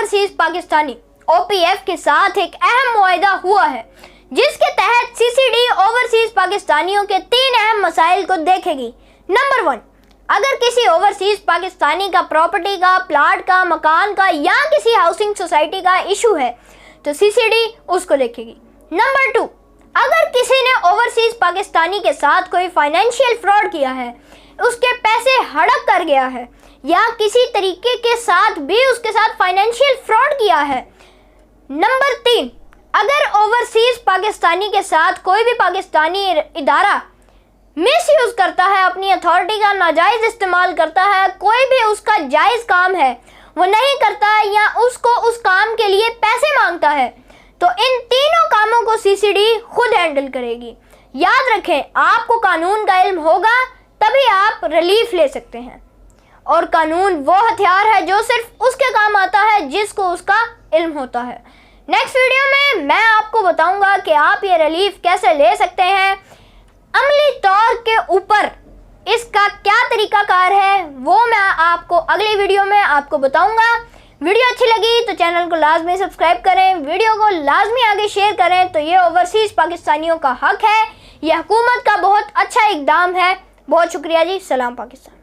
Overseas Pakistani OPF के साथ एक अहम मुआहिदा हुआ है, जिसके तहत CCD ओवरसीज पाकिस्तानियों के 3 अहम मसाइल को देखेगी। नंबर 1, अगर किसी ओवरसीज पाकिस्तानी का प्रॉपर्टी का, प्लाट का, मकान का या किसी हाउसिंग सोसाइटी का इशू है तो CCD उसको देखेगी। नंबर 2, अगर किसी ने ओवरसीज पाकिस्तानी के साथ कोई फाइनेंशियल फ्रॉड किया है, उसके पैसे हड़प कर गया है या किसी तरीके के साथ भी उसके साथ फाइनेंशियल फ्रॉड किया है। नंबर 3, अगर ओवरसीज पाकिस्तानी के साथ कोई भी पाकिस्तानी इदारा मिसयूज करता है, अपनी अथॉरिटी का नाजायज इस्तेमाल करता है, कोई भी उसका जायज़ काम है वो नहीं करता है या उसको उस काम के लिए पैसे मांगता है, तो इन तीनों कामों को CCD खुद हैंडल करेगी। याद रखें, आपको कानून का इल्म होगा तभी आप रिलीफ ले सकते हैं, और कानून वो हथियार है जो सिर्फ उसके काम आता है जिसको उसका इल्म होता है। नेक्स्ट वीडियो में मैं आपको बताऊंगा कि आप ये रिलीफ कैसे ले सकते हैं, अमली तौर के ऊपर इसका क्या तरीकाकार है वो मैं आपको अगली वीडियो में आपको बताऊंगा। वीडियो अच्छी लगी तो चैनल को लाजमी सब्सक्राइब करें, वीडियो को लाजमी आगे शेयर करें। तो ये ओवरसीज पाकिस्तानियों का हक है, ये हुकूमत का बहुत अच्छा इकदाम है। बहुत शुक्रिया जी। सलाम पाकिस्तान।